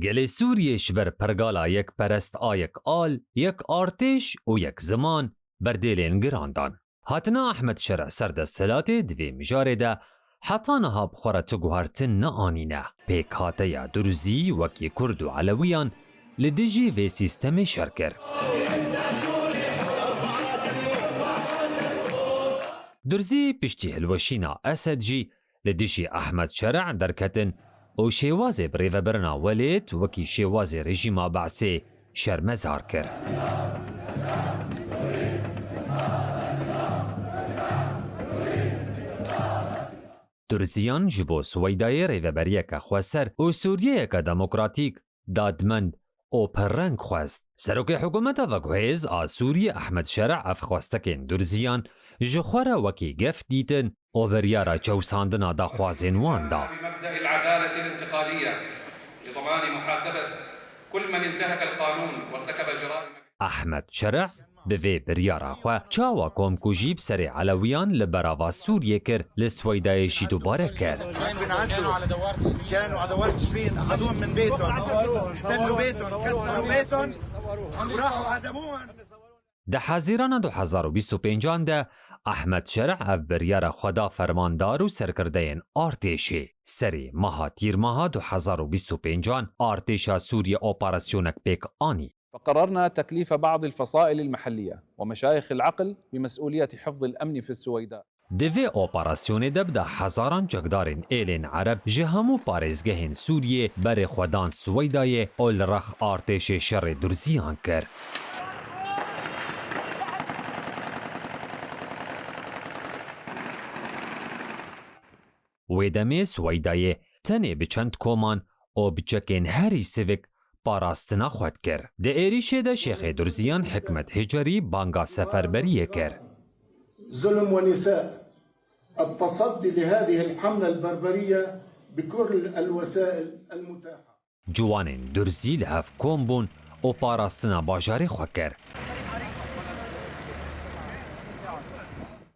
گل سوریه شبر پرگالا یک پرست آیک آل، یک آرتش و یک زمان بردیلین گراندان. هاتنا احمد شرع سردستهلات دوی مجاره ده حتی نها بخوره تو گوهرتن نه آنینه. پیک هاته یا دروزی وکی کرد و علویان لدیجی و سیستم شرکر. درزی پشتی هلوشینا اسد جی لدیجی احمد شرع درکتن او شیواز بریو برنا ولید وکی شیواز رژیما بعثی شرمزار کرد. درزیان جبو سویدای ریوبریه که خواسر او سوریه که دموکراتیک دادمند او پررنگ خواست. سروک حکومت و گوهیز آ سوریه احمد شرع افخواستکین درزیان جخواره وکی گفت دیتن او بریارا چوساندنا دا خوازین وان دا. بمبدأ العدالة الانتقالية لضمان محاسبة كل من انتهك القانون وارتكب جرائم. احمد شرع به بریارا خو چاوا کوم کوجیب سر علویان لبراوا سوریه کر لسویدای شی دوباره کر. كانوا على دوار تشرين اخذوهم من بيتهم احتلوا بيتهم كسروا بيتهم وراحوا هدموهم. ده حزیران 2025 ده احمد شرع اف بریارا خدا فرماندار و سرکردین آرتشی سری ماها تیر ماها 2025 آرتشا سوریه اپراسیونک پیک آنی. فقررنا تكليف بعض الفصائل المحلية ومشايخ العقل بمسؤولية حفظ الأمن في السويداء. دوی اپراسیون دب ده هزاران جگدارین ایلین عرب جهامو پارێزگەهên سوریه بر خودان سویدای اول رخ آرتش شر درزیان کر. ویدمی سویدای تنه بچند کومان او بچکین هری سیویک پاراستنا خود کر. ده ایریشه ده شیخ درزیان حکمت هجری بانگا سفربریه کر. ظلم ونساء التصدي لهذه الحملة البربرية بكل الوسائل المتاحة. جوانین درزی لحف کومبون او پاراستنا باجاری خود کر.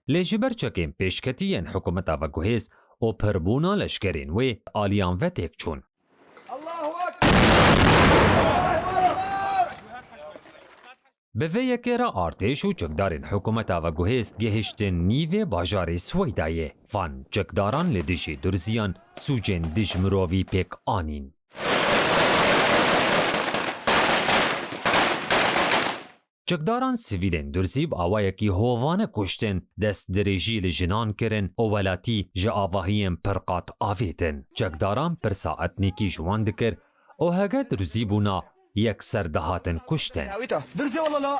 لجبر چکیم پیشکتین حکومت و گوهیز او پربونا لشکرین و آلیان و تک چون. به وی کرا آرتش و چکدارین حکومت و گوهیز گهشتن نیو باجار سویدایه فان چکداران لدیجی درزیان سوجن دیج مرووی پیک آنین. چکداران سیویلین درزیب آوایکی هووان کشتن دست دریجی لجنان کرن او ولاتی جا آواهیم پرقات آویتن. چکداران پر ساعت نیکی جوان دکر او هگه درزیبونا یک سردهاتن کشتن. درزي والله لا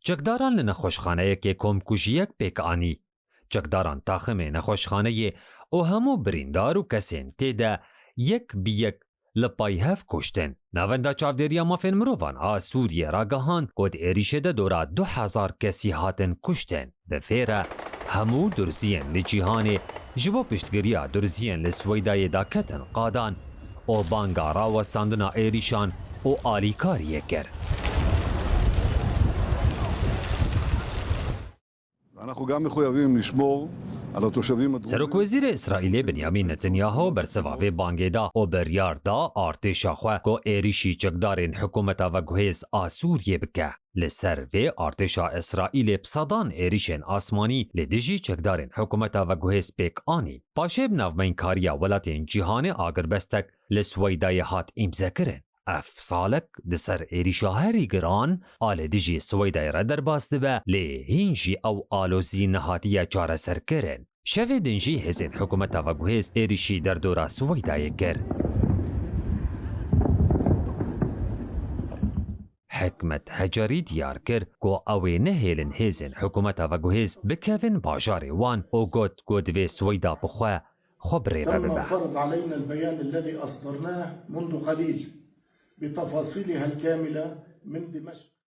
چکداران لنخوشخانه که کم کجیک پیک آنی. چکداران تاخم نخوشخانه او همو بریندار و کسین تیده یک بیک لپای هف کشتن. نونده چاودریا مافین مروان آ سوریه را گهان کد ایریشه ده دورا 2000 کسی هاتن کشتن. به فیره همو درزین لجیهان جبو پشتگریا درزین لسویدای دا کتن قادان او بانگا را وستاندنا ایریشان او آلیکاریه کر. אנחנו גם מחויבים לשמור על התושבים הדרוזים. سروک وزیر اسرائیل بنیامین نتانیاهو برسواوی بانگیدا او بریار دا آرتشا خو کو ایریشی چکدارین حکومت و گوهیز آ سوریه بکه. لسر و آرتشا اسرائیل بصدان ایریشن آسمانی لدیجی چکدارین حکومت و گوهیز پیک آنی. پاشب نومین کاریا ولاتین جیهان آگربستک لسویدای هات امزه کرن. اف سالک دسر ایریشا هری گران آل دیجی سویدای را در باست به لی هینجی او آلوزی نهاتیه چاره سر کرن. شوی دنجی هزین حکومت و گوهیز ایریشی در دورا سویدای کر. حکمت هجاری دیار کر کو اوی نهیلن هزین حکومت و گوهیز بکوین باجاری وان او گود و سویدا بخواه خبری تم ببه. فرض علينا البيان الذي أصدرناه منذ قليل بتفاصيلها الكاملة من دمشق.